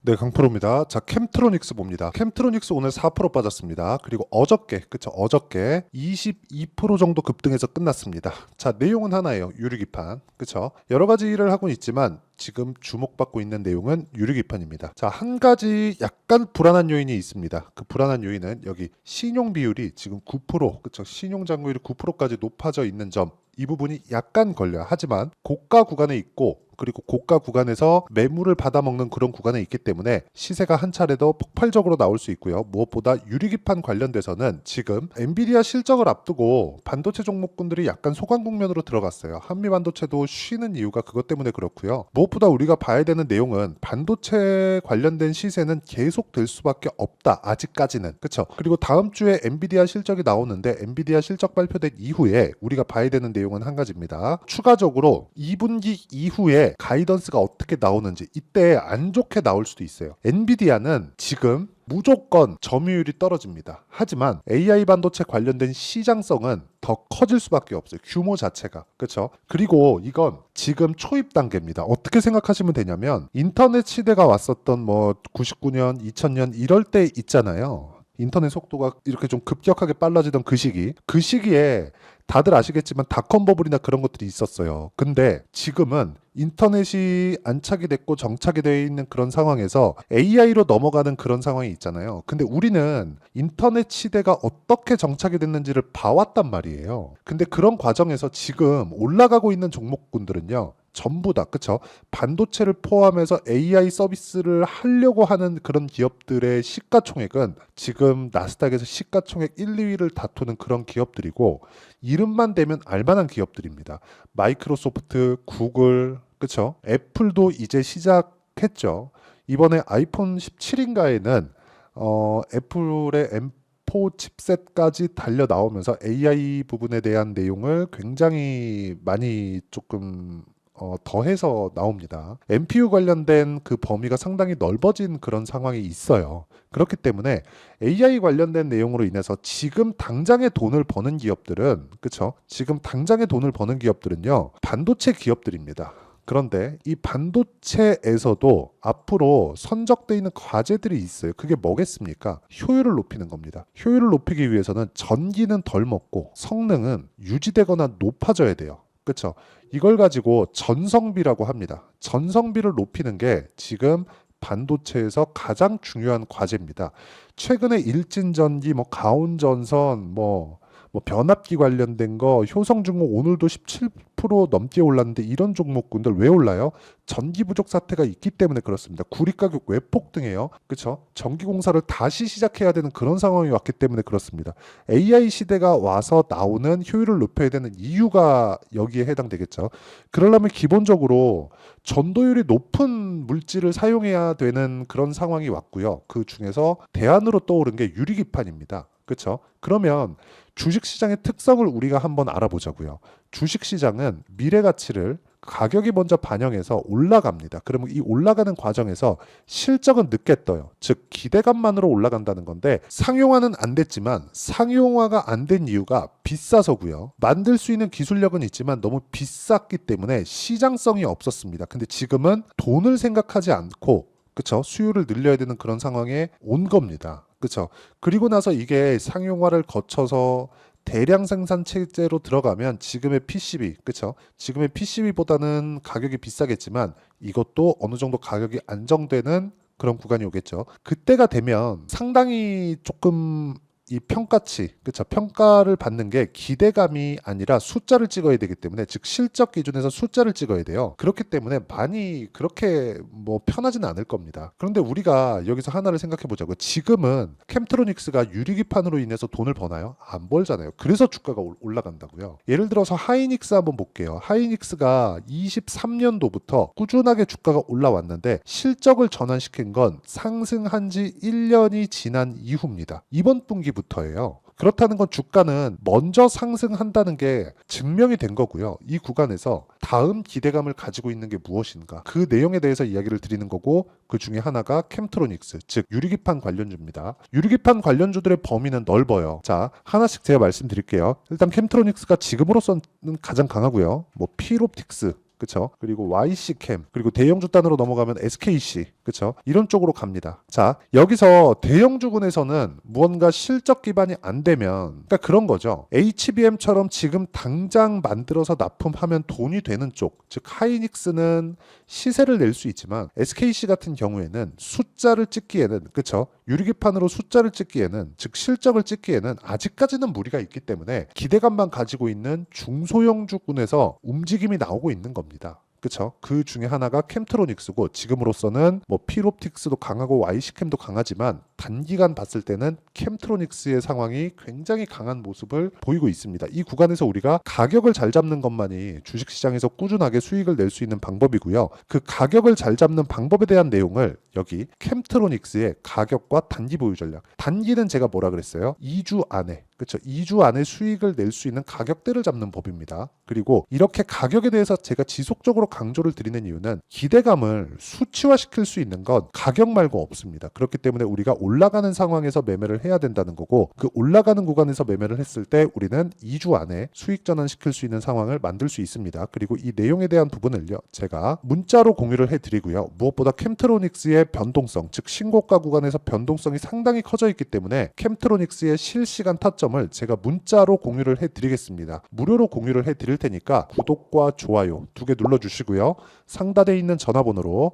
네, 강프로입니다. 자, 캠트로닉스 봅니다. 캠트로닉스 오늘 4% 빠졌습니다. 그리고 어저께, 그쵸, 어저께 22% 정도 급등해서 끝났습니다. 자, 내용은 하나예요. 유리기판, 그쵸. 여러 가지 일을 하고 있지만 지금 주목받고 있는 내용은 유리기판입니다. 자, 한 가지 약간 불안한 요인이 있습니다. 그 불안한 요인은 여기 신용 비율이 지금 9%, 그쵸, 신용 잔고율이 9%까지 높아져 있는 점, 이 부분이 약간 걸려요. 하지만 고가 구간에 있고, 그리고 고가 구간에서 매물을 받아먹는 그런 구간에 있기 때문에 시세가 한 차례 더 폭발적으로 나올 수 있고요. 무엇보다 유리기판 관련돼서는 지금 엔비디아 실적을 앞두고 반도체 종목군들이 약간 소강 국면으로 들어갔어요. 한미반도체도 쉬는 이유가 그것 때문에 그렇고요. 무엇보다 우리가 봐야 되는 내용은 반도체 관련된 시세는 계속 될 수밖에 없다. 아직까지는. 그렇죠? 그리고 다음 주에 엔비디아 실적이 나오는데 엔비디아 실적 발표된 이후에 우리가 봐야 되는 내용은 한 가지입니다. 추가적으로 2분기 이후에 가이던스가 어떻게 나오는지 이때 안 좋게 나올 수도 있어요. 엔비디아는 지금 무조건 점유율이 떨어집니다. 하지만 AI 반도체 관련된 시장성은 더 커질 수밖에 없어요. 규모 자체가. 그렇죠? 그리고 이건 지금 초입 단계입니다. 어떻게 생각하시면 되냐면 인터넷 시대가 왔었던 99년, 2000년 이럴 때 있잖아요. 인터넷 속도가 이렇게 좀 급격하게 빨라지던 그 시기에 다들 아시겠지만 닷컴 버블이나 그런 것들이 있었어요. 근데 지금은 인터넷이 안착이 됐고 정착이 되어 있는 그런 상황에서 AI로 넘어가는 그런 상황이 있잖아요. 근데 우리는 인터넷 시대가 어떻게 정착이 됐는지를 봐왔단 말이에요. 근데 그런 과정에서 지금 올라가고 있는 종목군들은요. 전부 다, 그쵸? 반도체를 포함해서 AI 서비스를 하려고 하는 그런 기업들의 시가총액은 지금 나스닥에서 시가총액 1, 2위를 다투는 그런 기업들이고 이름만 대면 알만한 기업들입니다. 마이크로소프트, 구글, 그쵸? 애플도 이제 시작했죠. 이번에 아이폰 17인가에는 애플의 M4 칩셋까지 달려 나오면서 AI 부분에 대한 내용을 굉장히 많이 조금 더해서 나옵니다. MPU 관련된 그 범위가 상당히 넓어진 그런 상황이 있어요. 그렇기 때문에 AI 관련된 내용으로 인해서 지금 당장에 돈을 버는 기업들은, 그쵸? 지금 당장에 돈을 버는 기업들은요, 반도체 기업들입니다. 그런데 이 반도체에서도 앞으로 선적되어 있는 과제들이 있어요. 그게 뭐겠습니까? 효율을 높이는 겁니다. 효율을 높이기 위해서는 전기는 덜 먹고 성능은 유지되거나 높아져야 돼요. 그렇죠? 이걸 가지고 전성비라고 합니다. 전성비를 높이는 게 지금 반도체에서 가장 중요한 과제입니다. 최근에 일진전기, 가온전선, 변압기 관련된 거 효성중공 오늘도 17% 넘게 올랐는데 이런 종목군들 왜 올라요? 전기 부족 사태가 있기 때문에 그렇습니다. 구리 가격 왜 폭등해요? 그렇죠? 전기 공사를 다시 시작해야 되는 그런 상황이 왔기 때문에 그렇습니다. AI 시대가 와서 나오는 효율을 높여야 되는 이유가 여기에 해당되겠죠. 그러려면 기본적으로 전도율이 높은 물질을 사용해야 되는 그런 상황이 왔고요. 그 중에서 대안으로 떠오른 게 유리기판입니다. 그렇죠? 그러면 주식시장의 특성을 우리가 한번 알아보자고요. 주식시장은 미래 가치를 가격이 먼저 반영해서 올라갑니다. 그러면 이 올라가는 과정에서 실적은 늦게 떠요. 즉 기대감만으로 올라간다는 건데 상용화는 안 됐지만 상용화가 안 된 이유가 비싸서고요. 만들 수 있는 기술력은 있지만 너무 비쌌기 때문에 시장성이 없었습니다. 근데 지금은 돈을 생각하지 않고 그쵸? 수요를 늘려야 되는 그런 상황에 온 겁니다. 그쵸? 그리고 나서 이게 상용화를 거쳐서 대량 생산 체제로 들어가면 지금의 PCB, 그쵸? 지금의 PCB보다는 가격이 비싸겠지만 이것도 어느 정도 가격이 안정되는 그런 구간이 오겠죠. 그때가 되면 상당히 조금 이 평가치, 그쵸? 평가를 받는 게 기대감이 아니라 숫자를 찍어야 되기 때문에 즉 실적 기준에서 숫자를 찍어야 돼요. 그렇기 때문에 많이 그렇게 편하지는 않을 겁니다. 그런데 우리가 여기서 하나를 생각해 보자고요. 지금은 캠트로닉스가 유리기판으로 인해서 돈을 버나요? 안 벌잖아요. 그래서 주가가 올라간다고요. 예를 들어서 하이닉스 한번 볼게요. 하이닉스가 23년도부터 꾸준하게 주가가 올라왔는데 실적을 전환시킨 건 상승한 지 1년이 지난 이후입니다. 이번 분기부터예요. 그렇다는 건 주가는 먼저 상승한다는 게 증명이 된 거고요. 이 구간에서 다음 기대감을 가지고 있는 게 무엇인가? 그 내용에 대해서 이야기를 드리는 거고 그 중에 하나가 캠트로닉스, 즉 유리기판 관련주입니다. 유리기판 관련주들의 범위는 넓어요. 자, 하나씩 제가 말씀드릴게요. 일단 캠트로닉스가 지금으로서는 가장 강하고요. 필옵틱스, 그쵸? 그리고 YC캠, 그리고 대형주 단으로 넘어가면 SKC, 그쵸? 이런 쪽으로 갑니다. 자, 여기서 대형주군에서는 무언가 실적 기반이 안 되면, 그러니까 그런 거죠. HBM처럼 지금 당장 만들어서 납품하면 돈이 되는 쪽, 즉 하이닉스는 시세를 낼 수 있지만 SKC 같은 경우에는 숫자를 찍기에는, 그쵸? 유리기판으로 숫자를 찍기에는, 즉 실적을 찍기에는 아직까지는 무리가 있기 때문에 기대감만 가지고 있는 중소형주군에서 움직임이 나오고 있는 겁니다. 그쵸? 그 중에 하나가 캠트로닉스고, 지금으로서는 뭐 필옵틱스도 강하고 YC캠도 강하지만 단기간 봤을 때는 캠트로닉스의 상황이 굉장히 강한 모습을 보이고 있습니다. 이 구간에서 우리가 가격을 잘 잡는 것만이 주식시장에서 꾸준하게 수익을 낼 수 있는 방법이고요. 그 가격을 잘 잡는 방법에 대한 내용을 여기 캠트로닉스의 가격과 단기 보유 전략, 단기는 제가 뭐라 그랬어요? 2주 안에, 그렇죠? 2주 안에 수익을 낼 수 있는 가격대를 잡는 법입니다. 그리고 이렇게 가격에 대해서 제가 지속적으로 강조를 드리는 이유는 기대감을 수치화시킬 수 있는 건 가격 말고 없습니다. 그렇기 때문에 우리가 올라가는 상황에서 매매를 해야 된다는 거고, 그 올라가는 구간에서 매매를 했을 때 우리는 2주 안에 수익 전환시킬 수 있는 상황을 만들 수 있습니다. 그리고 이 내용에 대한 부분을요, 제가 문자로 공유를 해드리고요. 무엇보다 캠트로닉스의 변동성, 즉 신고가 구간에서 변동성이 상당히 커져 있기 때문에 캠트로닉스의 실시간 타점을 제가 문자로 공유를 해드리겠습니다. 무료로 공유를 해드릴 테니까 구독과 좋아요 2개 눌러주시고요. 상단에 있는 전화번호로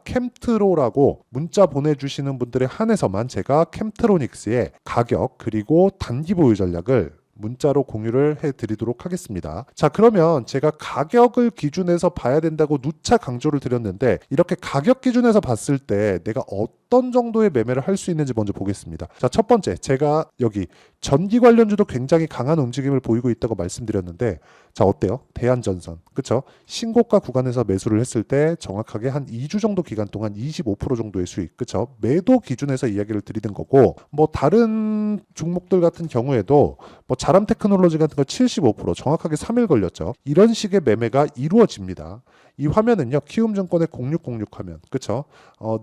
캠트로라고 문자 보내주시는 분들에 한해서만 제가 캠트로닉스의 가격 그리고 단기 보유 전략을 문자로 공유를 해드리도록 하겠습니다. 자, 그러면 제가 가격을 기준에서 봐야 된다고 누차 강조를 드렸는데, 이렇게 가격 기준에서 봤을 때 내가 어떤 정도의 매매를 할 수 있는지 먼저 보겠습니다. 자, 첫 번째, 제가 여기 전기 관련주도 굉장히 강한 움직임을 보이고 있다고 말씀드렸는데, 자, 어때요? 대한전선, 그쵸? 신고가 구간에서 매수를 했을 때 정확하게 한 2주 정도 기간 동안 25% 정도의 수익, 그쵸? 매도 기준에서 이야기를 드리는 거고, 뭐 다른 종목들 같은 경우에도 뭐 자람 테크놀로지 같은 거 75%, 정확하게 3일 걸렸죠. 이런 식의 매매가 이루어집니다. 이 화면은요, 키움증권의 0606 화면, 그쵸?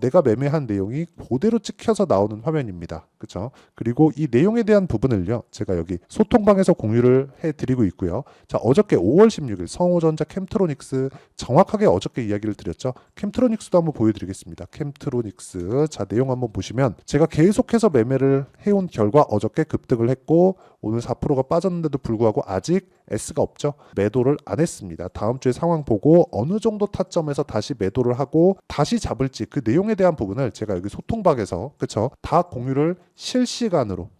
내가 매매한 내용이 그대로 찍혀서 나오는 화면입니다. 그쵸? 그리고 이 내용에 대한 부분을요, 제가 여기 소통방에서 공유를 해드리고 있고요. 자, 어저께 5월 16일 성호전자 캠트로닉스 정확하게 어저께 이야기를 드렸죠. 캠트로닉스도 한번 보여드리겠습니다. 캠트로닉스, 자, 내용 한번 보시면 제가 계속해서 매매를 해온 결과 어저께 급등을 했고 오늘 4%가 빠졌는데도 불구하고 아직 S가 없죠. 매도를 안 했습니다. 다음 주에 상황 보고 어느 정도 타점에서 다시 매도를 하고 다시 잡을지 그 내용에 대한 부분을 제가 여기 소통방에서, 그쵸? 다 공유를 실시간으로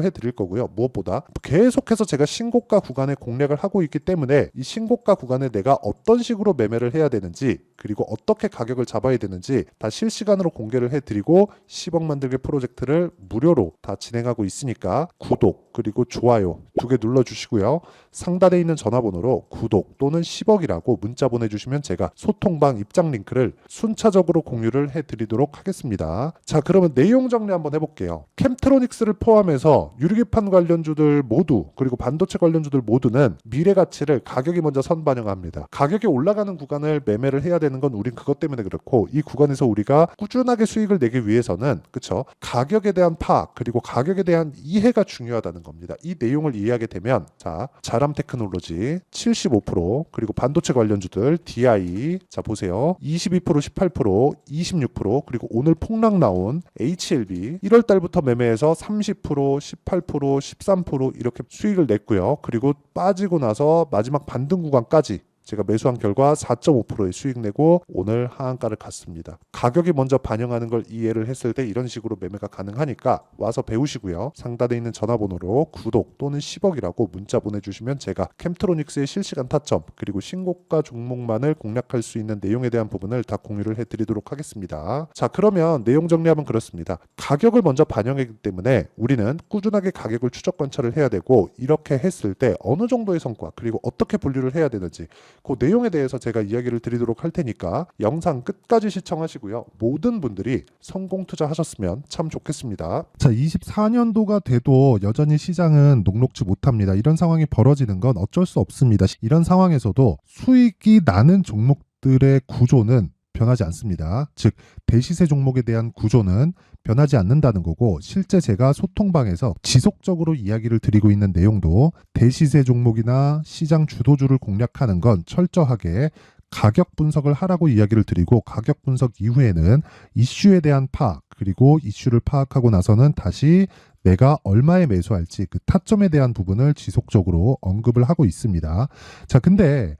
해드릴 거고요. 무엇보다 계속해서 제가 신고가 구간에 공략을 하고 있기 때문에 이 신고가 구간에 내가 어떤 식으로 매매를 해야 되는지, 그리고 어떻게 가격을 잡아야 되는지 다 실시간으로 공개를 해드리고 10억 만들기 프로젝트를 무료로 다 진행하고 있으니까 구독 그리고 좋아요 2개 눌러주시고요. 상단에 있는 전화번호로 구독 또는 10억이라고 문자 보내주시면 제가 소통방 입장 링크를 순차적으로 공유를 해드리도록 하겠습니다. 자, 그러면 내용 정리 한번 해볼게요. 캠트로닉스를 포함해서 유리기판 관련주들 모두, 그리고 반도체 관련주들 모두는 미래 가치를 가격이 먼저 선반영합니다. 가격이 올라가는 구간을 매매를 해야 되는 건 우린 그것 때문에 그렇고, 이 구간에서 우리가 꾸준하게 수익을 내기 위해서는, 그쵸? 가격에 대한 파악 그리고 가격에 대한 이해가 중요하다는 겁니다. 이 내용을 이해하게 되면, 자, 자람 테크놀로지 75%, 그리고 반도체 관련주들 DI, 자 보세요, 22%, 18%, 26%, 그리고 오늘 폭락 나온 HLB 1월 달부터 매매해서 30%, 18%, 13% 이렇게 수익을 냈고요. 그리고 빠지고 나서 마지막 반등 구간까지 제가 매수한 결과 4.5%의 수익 내고 오늘 하한가를 갔습니다. 가격이 먼저 반영하는 걸 이해를 했을 때 이런 식으로 매매가 가능하니까 와서 배우시고요. 상단에 있는 전화번호로 구독 또는 10억이라고 문자 보내주시면 제가 캠트로닉스의 실시간 타점 그리고 신고가 종목만을 공략할 수 있는 내용에 대한 부분을 다 공유를 해드리도록 하겠습니다. 자, 그러면 내용 정리하면 그렇습니다. 가격을 먼저 반영하기 때문에 우리는 꾸준하게 가격을 추적 관찰을 해야 되고, 이렇게 했을 때 어느 정도의 성과 그리고 어떻게 분류를 해야 되는지 그 내용에 대해서 제가 이야기를 드리도록 할 테니까 영상 끝까지 시청하시고요. 모든 분들이 성공 투자하셨으면 참 좋겠습니다. 자, 24년도가 돼도 여전히 시장은 녹록지 못합니다. 이런 상황이 벌어지는 건 어쩔 수 없습니다. 이런 상황에서도 수익이 나는 종목들의 구조는 변하지 않습니다. 즉 대시세 종목에 대한 구조는 변하지 않는다는 거고, 실제 제가 소통방에서 지속적으로 이야기를 드리고 있는 내용도 대시세 종목이나 시장 주도주를 공략하는 건 철저하게 가격 분석을 하라고 이야기를 드리고, 가격 분석 이후에는 이슈에 대한 파악, 그리고 이슈를 파악하고 나서는 다시 내가 얼마에 매수할지 그 타점에 대한 부분을 지속적으로 언급을 하고 있습니다. 자, 근데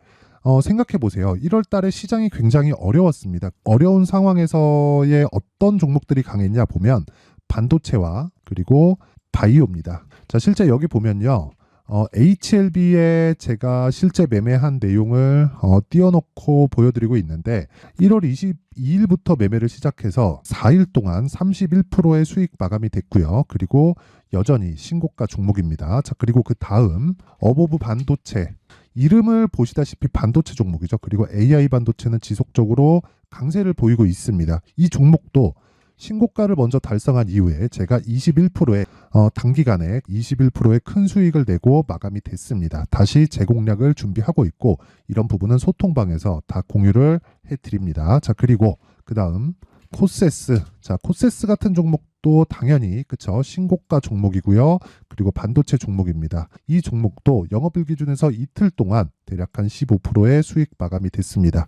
생각해 보세요. 1월 달에 시장이 굉장히 어려웠습니다. 어려운 상황에서의 어떤 종목들이 강했냐 보면 반도체와 그리고 바이오입니다. 자, 실제 여기 보면요. HLB에 제가 실제 매매한 내용을 띄워놓고 보여드리고 있는데, 1월 22일부터 매매를 시작해서 4일 동안 31%의 수익 마감이 됐고요. 그리고 여전히 신고가 종목입니다. 자, 그리고 그 다음 어보브 반도체, 이름을 보시다시피 반도체 종목이죠. 그리고 AI 반도체는 지속적으로 강세를 보이고 있습니다. 이 종목도 신고가를 먼저 달성한 이후에 제가 21%의 단기간에 21%의 큰 수익을 내고 마감이 됐습니다. 다시 재공략을 준비하고 있고, 이런 부분은 소통방에서 다 공유를 해드립니다. 자, 그리고 그 다음 코세스. 자, 코세스 같은 종목도 당연히 그쵸, 신고가 종목이고요. 그리고 반도체 종목입니다. 이 종목도 영업일 기준에서 이틀 동안 대략 한 15%의 수익 마감이 됐습니다.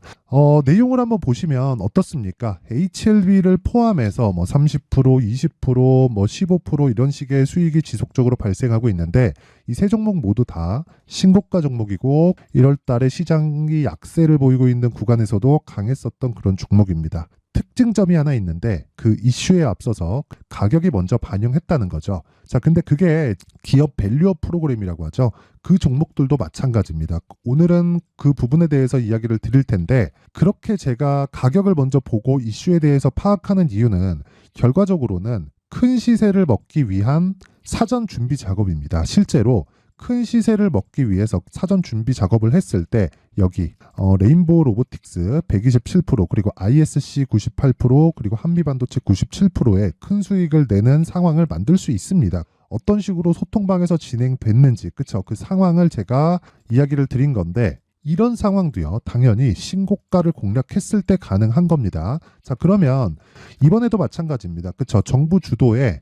내용을 한번 보시면 어떻습니까? HLB를 포함해서 뭐 30%, 20%, 뭐 15% 이런 식의 수익이 지속적으로 발생하고 있는데, 이 세 종목 모두 다 신고가 종목이고 1월 달에 시장이 약세를 보이고 있는 구간에서도 강했었던 그런 종목입니다. 특징점이 하나 있는데, 그 이슈에 앞서서 가격이 먼저 반영했다는 거죠. 자, 근데 그게 기업 밸류업 프로그램이라고 하죠. 그 종목들도 마찬가지입니다. 오늘은 그 부분에 대해서 이야기를 드릴 텐데, 그렇게 제가 가격을 먼저 보고 이슈에 대해서 파악하는 이유는 결과적으로는 큰 시세를 먹기 위한 사전 준비 작업입니다. 실제로 큰 시세를 먹기 위해서 사전 준비 작업을 했을 때 여기 레인보우 로보틱스 127%, 그리고 ISC 98%, 그리고 한미반도체 97%의 큰 수익을 내는 상황을 만들 수 있습니다. 어떤 식으로 소통방에서 진행됐는지, 그쵸? 그 상황을 제가 이야기를 드린 건데, 이런 상황도요, 당연히 신고가를 공략했을 때 가능한 겁니다. 자, 그러면 이번에도 마찬가지입니다. 그쵸? 정부 주도의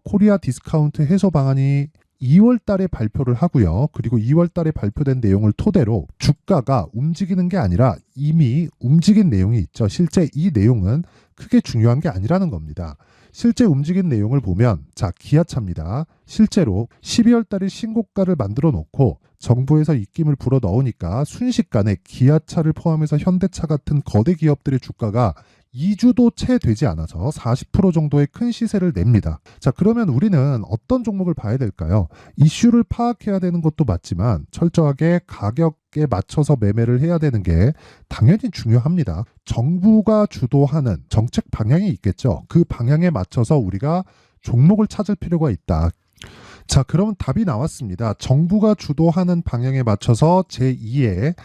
코리아 디스카운트 해소 방안이 2월 달에 발표를 하고요. 그리고 2월 달에 발표된 내용을 토대로 주가가 움직이는 게 아니라 이미 움직인 내용이 있죠. 실제 이 내용은 크게 중요한 게 아니라는 겁니다. 실제 움직인 내용을 보면, 자, 기아차입니다. 실제로 12월 달에 신고가를 만들어 놓고 정부에서 입김을 불어 넣으니까 순식간에 기아차를 포함해서 현대차 같은 거대 기업들의 주가가 2주도 채 되지 않아서 40% 정도의 큰 시세를 냅니다. 자, 그러면 우리는 어떤 종목을 봐야 될까요? 이슈를 파악해야 되는 것도 맞지만 철저하게 가격에 맞춰서 매매를 해야 되는 게 당연히 중요합니다. 정부가 주도하는 정책 방향이 있겠죠. 그 방향에 맞춰서 우리가 종목을 찾을 필요가 있다. 자, 그러면 답이 나왔습니다. 정부가 주도하는 방향에 맞춰서 제2의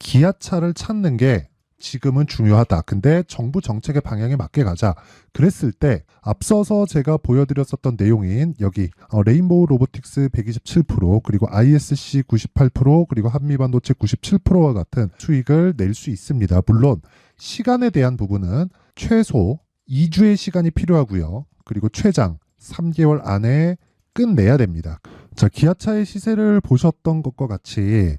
기아차를 찾는 게 지금은 중요하다. 근데 정부 정책의 방향에 맞게 가자. 그랬을 때 앞서서 제가 보여드렸었던 내용인 여기 레인보우 로보틱스 127%, 그리고 ISC 98%, 그리고 한미반도체 97%와 같은 수익을 낼 수 있습니다. 물론 시간에 대한 부분은 최소 2주의 시간이 필요하고요. 그리고 최장 3개월 안에 끝내야 됩니다. 자, 기아차의 시세를 보셨던 것과 같이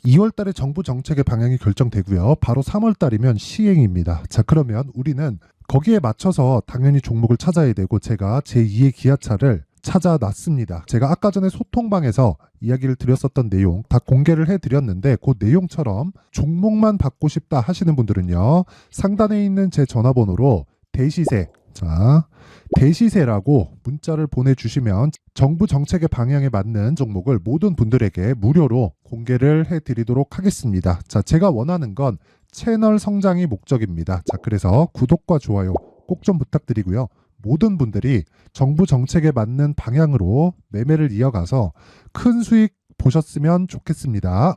2월 달에 정부 정책의 방향이 결정되고요. 바로 3월 달이면 시행입니다. 자, 그러면 우리는 거기에 맞춰서 당연히 종목을 찾아야 되고, 제가 제2의 기아차를 찾아놨습니다. 제가 아까 전에 소통방에서 이야기를 드렸었던 내용 다 공개를 해드렸는데, 그 내용처럼 종목만 받고 싶다 하시는 분들은요, 상단에 있는 제 전화번호로 대시세, 자, 대시세라고 문자를 보내주시면 정부 정책의 방향에 맞는 종목을 모든 분들에게 무료로 공개를 해드리도록 하겠습니다. 자, 제가 원하는 건 채널 성장이 목적입니다. 자, 그래서 구독과 좋아요 꼭 좀 부탁드리고요. 모든 분들이 정부 정책에 맞는 방향으로 매매를 이어가서 큰 수익 보셨으면 좋겠습니다.